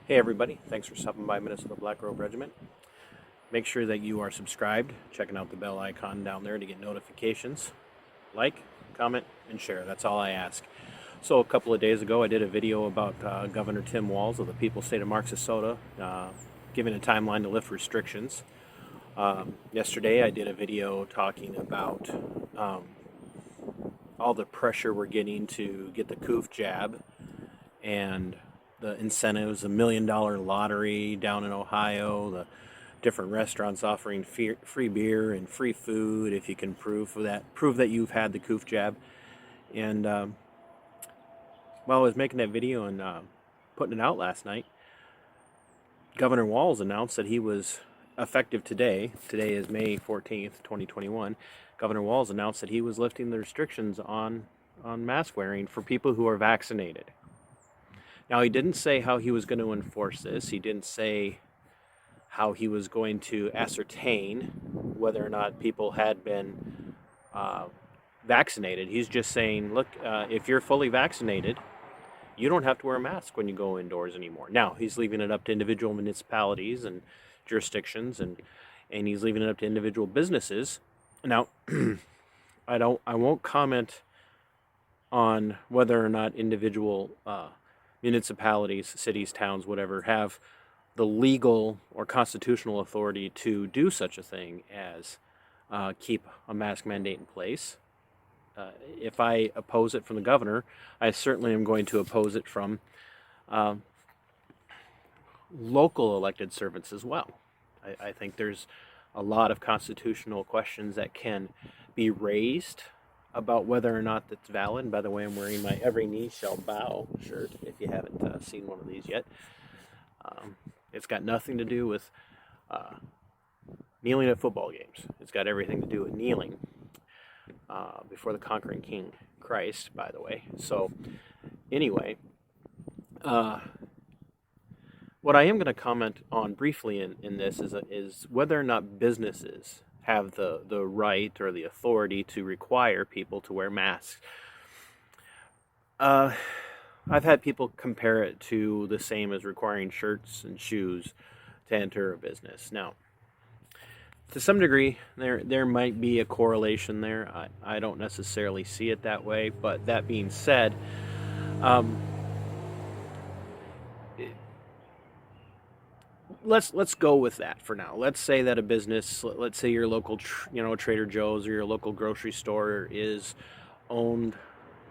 Hey everybody, thanks for stopping by Minnesota Black Robe Regiment. Make sure that you are subscribed, checking out the bell icon down there to get notifications. Like, comment, and share. That's all I ask. So a couple of days ago I did a video about Governor Tim Walz of the People's State of Marxisota giving a timeline to lift restrictions. Yesterday I did a video talking about all the pressure we're getting to get the COOF jab and the incentives, the $1 million lottery down in Ohio, the different restaurants offering free beer and free food if you can prove that you've had the COOF jab. And while I was making that video and putting it out last night, Governor Walz announced that he was effective today. Today is May 14th, 2021. Governor Walz announced that he was lifting the restrictions on mask wearing for people who are vaccinated. Now, he didn't say how he was going to enforce this. He didn't say how he was going to ascertain whether or not people had been vaccinated. He's just saying, look, if you're fully vaccinated, you don't have to wear a mask when you go indoors anymore. Now, he's leaving it up to individual municipalities and jurisdictions, and he's leaving it up to individual businesses. Now, I won't comment on whether or not individual municipalities, cities, towns, whatever, have the legal or constitutional authority to do such a thing as keep a mask mandate in place. If I oppose it from the governor, I certainly am going to oppose it from local elected servants as well. I think there's a lot of constitutional questions that can be raised about whether or not that's valid. And by the way, I'm wearing my Every Knee Shall Bow shirt, if you haven't seen one of these yet. It's got nothing to do with kneeling at football games. It's got everything to do with kneeling before the conquering King Christ, by the way. So anyway, what I am going to comment on briefly in this is whether or not businesses have the right or the authority to require people to wear masks. I've had people compare it to the same as requiring shirts and shoes to enter a business. Now, to some degree, there might be a correlation there. I don't necessarily see it that way, but that being said, let's go with that for now. Let's say that a business, let's say your local, Trader Joe's or your local grocery store is owned.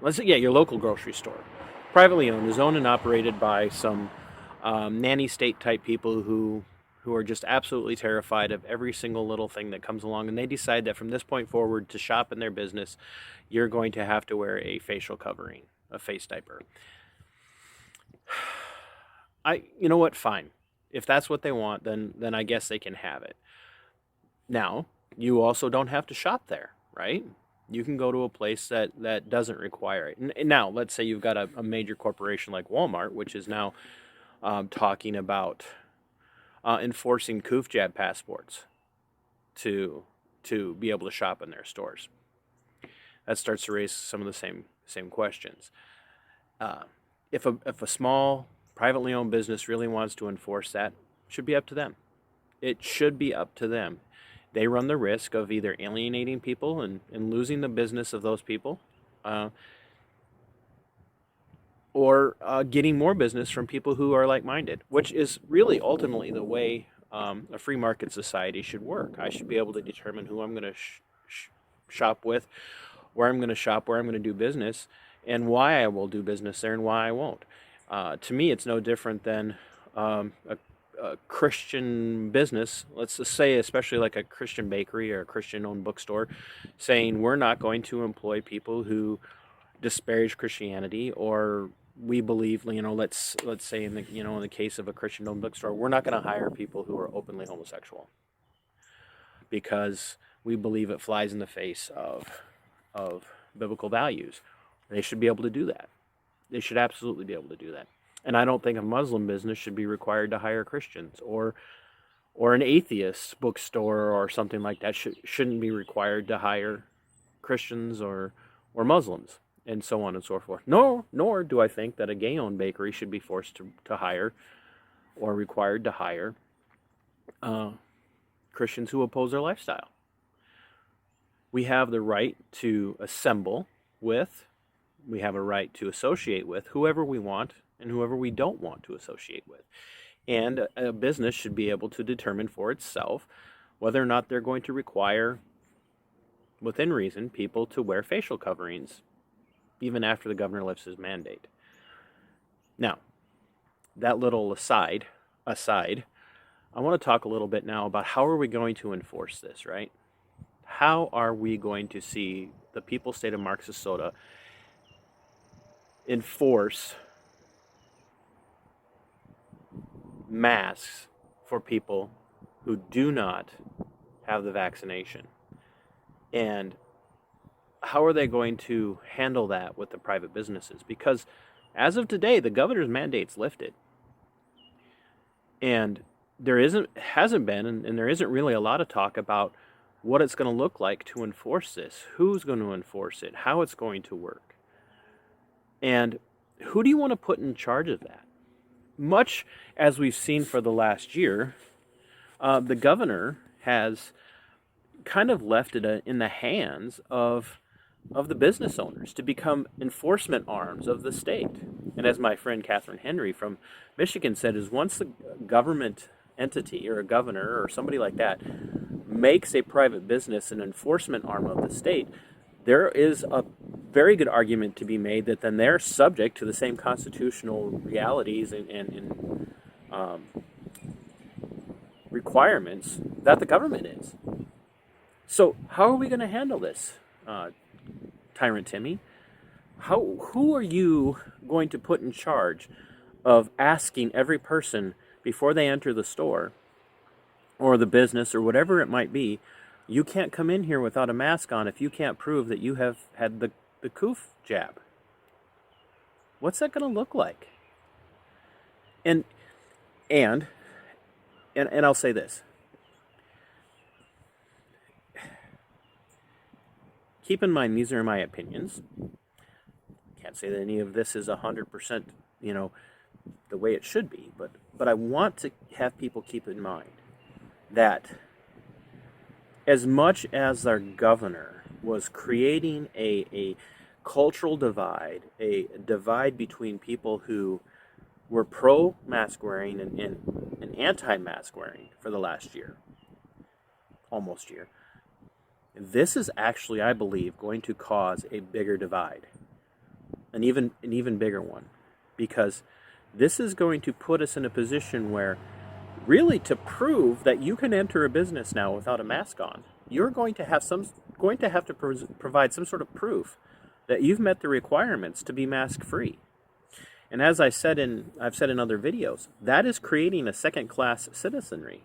Let's say, your local grocery store, privately owned, is owned and operated by some nanny state type people who are just absolutely terrified of every single little thing that comes along, and they decide that from this point forward, to shop in their business, you're going to have to wear a facial covering, a face diaper. You know what? Fine. If that's what they want, then I guess they can have it. Now, you also don't have to shop there, right? You can go to a place that doesn't require it. And now, let's say you've got a major corporation like Walmart, which is now talking about enforcing COOF jab passports to be able to shop in their stores. That starts to raise some of the same questions. If a small privately owned business really wants to enforce that, it should be up to them. It should be up to them. They run the risk of either alienating people and losing the business of those people, or getting more business from people who are like-minded, which is really ultimately the way a free market society should work. I should be able to determine who I'm going to shop with, where I'm going to shop, where I'm going to do business, and why I will do business there and why I won't. To me, it's no different than a Christian business, let's just say, especially like a Christian bakery or a Christian-owned bookstore, saying we're not going to employ people who disparage Christianity, or we believe, let's say in the case of a Christian-owned bookstore, we're not going to hire people who are openly homosexual because we believe it flies in the face of biblical values. They should be able to do that. They should absolutely be able to do that. And I don't think a Muslim business should be required to hire Christians, or an atheist bookstore or something like that shouldn't be required to hire Christians or Muslims. and so on and so forth. Nor do I think that a gay-owned bakery should be forced to hire or required to hire Christians who oppose their lifestyle. We have the right to assemble with, we have a right to associate with whoever we want and whoever we don't want to associate with. And a business should be able to determine for itself whether or not they're going to require, within reason, people to wear facial coverings even after the governor lifts his mandate. Now, that little aside, I want to talk a little bit now about how are we going to enforce this, right? How are we going to see the People's State of Marxisota enforce masks for people who do not have the vaccination? And how are they going to handle that with the private businesses? Because as of today, the governor's mandate's lifted. And there hasn't been, and there isn't really a lot of talk about what it's going to look like to enforce this, who's going to enforce it, how it's going to work. And who do you want to put in charge of that? Much as we've seen for the last year, the governor has kind of left it in the hands of the business owners to become enforcement arms of the state. And as my friend Catherine Henry from Michigan said, is once the government entity or a governor or somebody like that makes a private business an enforcement arm of the state, there is a very good argument to be made that then they're subject to the same constitutional realities and requirements that the government is. So how are we going to handle this, Tyrant Timmy? Who are you going to put in charge of asking every person before they enter the store or the business or whatever it might be, you can't come in here without a mask on if you can't prove that you have had the coof jab? What's that going to look like? And I'll say this. Keep in mind, these are my opinions. Can't say that any of this is 100%, the way it should be. But I want to have people keep in mind that as much as our governor was creating a cultural divide, a divide between people who were pro-mask wearing and anti-mask wearing for the last year, almost year, this is actually, I believe, going to cause a bigger divide, an even bigger one, because this is going to put us in a position where, really, to prove that you can enter a business now without a mask on, you're going to have to provide some sort of proof that you've met the requirements to be mask-free. And as I've said in other videos, that is creating a second-class citizenry.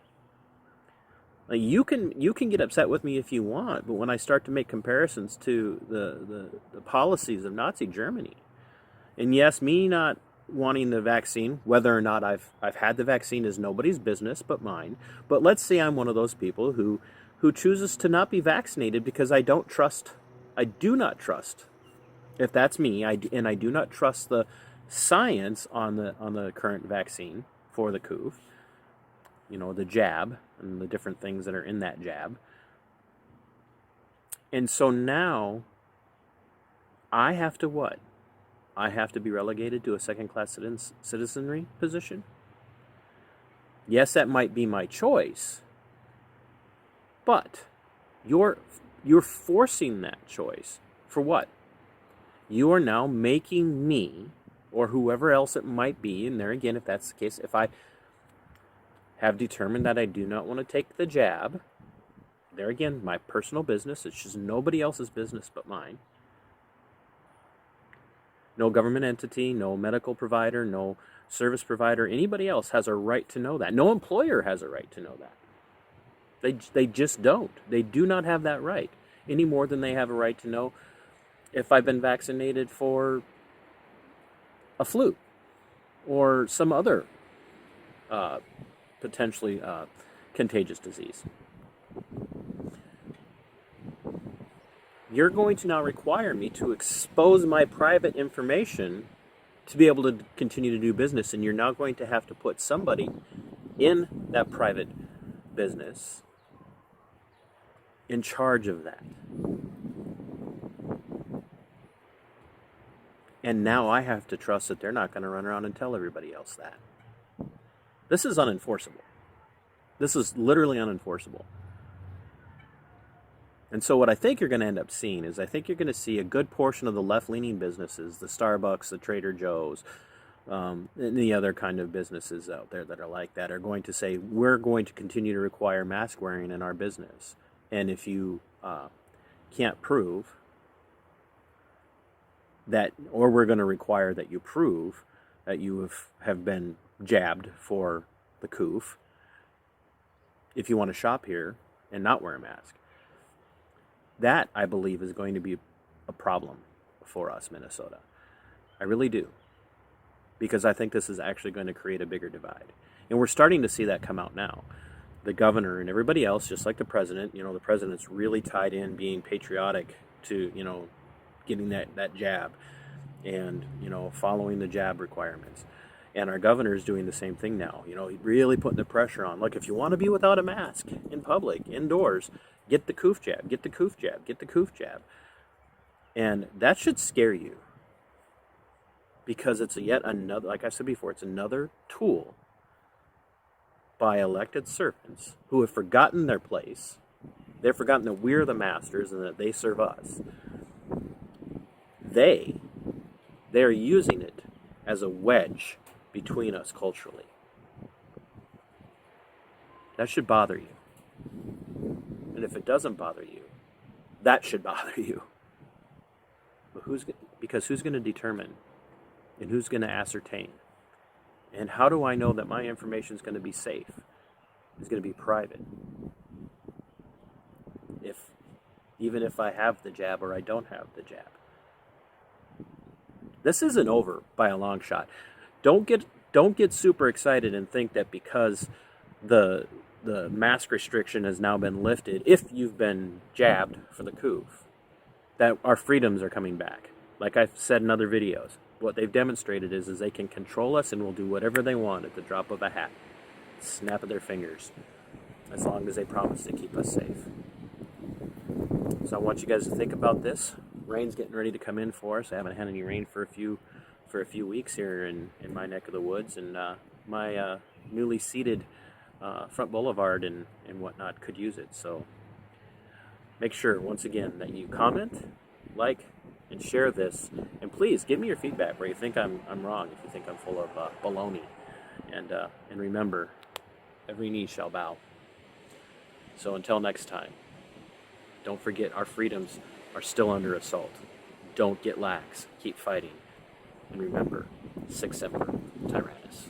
Like, you can get upset with me if you want, but when I start to make comparisons to the policies of Nazi Germany, and yes, me not wanting the vaccine, whether or not I've had the vaccine is nobody's business but mine. But let's say I'm one of those people who chooses to not be vaccinated because I do not trust. If that's me, I do not trust the science on the current vaccine for the coof, the jab and the different things that are in that jab. And so now I have to what? I have to be relegated to a second-class citizenry position? Yes, that might be my choice, but you're forcing that choice for what? You are now making me, or whoever else it might be, and there again, if that's the case, if I have determined that I do not want to take the jab, there again, my personal business, it's just nobody else's business but mine. No government entity, no medical provider, no service provider, anybody else has a right to know that. No employer has a right to know that. They just don't. They do not have that right any more than they have a right to know if I've been vaccinated for a flu or some other potentially contagious disease. You're going to now require me to expose my private information to be able to continue to do business. And you're now going to have to put somebody in that private business in charge of that. And now I have to trust that they're not going to run around and tell everybody else that. This is unenforceable. This is literally unenforceable. And so what I think you're going to end up seeing is I think you're going to see a good portion of the left-leaning businesses, the Starbucks, the Trader Joe's, and the other kind of businesses out there that are like that, are going to say, we're going to continue to require mask wearing in our business. And if you can't prove that, or we're going to require that you prove that you have been jabbed for the coof, if you want to shop here and not wear a mask. That, I believe, is going to be a problem for us, Minnesota. I really do. Because I think this is actually going to create a bigger divide. And we're starting to see that come out now. The governor and everybody else, just like the president, the president's really tied in being patriotic to, getting that jab and, following the jab requirements. And our governor is doing the same thing now. Really putting the pressure on. Look, if you want to be without a mask in public, indoors, get the coof jab, get the coof jab, get the coof jab. And that should scare you. Because it's yet another, like I said before, it's another tool by elected servants who have forgotten their place. They've forgotten that we're the masters and that they serve us. They are using it as a wedge between us culturally. That should bother you. And if it doesn't bother you, that should bother you. But who's going to determine and who's going to ascertain? And how do I know that my information is going to be safe? It's going to be private. Even if I have the jab or I don't have the jab. This isn't over by a long shot. Don't get super excited and think that because the mask restriction has now been lifted, if you've been jabbed for the coof, that our freedoms are coming back. Like I've said in other videos, what they've demonstrated is they can control us and will do whatever they want at the drop of a hat, snap of their fingers, as long as they promise to keep us safe. So I want you guys to think about this. Rain's getting ready to come in for us. I haven't had any rain for a few weeks here in my neck of the woods, and my newly seeded front boulevard and whatnot could use it. So make sure, once again, that you comment, like, and share this, and please give me your feedback where you think I'm wrong, if you think I'm full of baloney, and remember, every knee shall bow. So until next time, don't forget our freedoms are still under assault. Don't get lax. Keep fighting. And remember, sic semper tyrannis.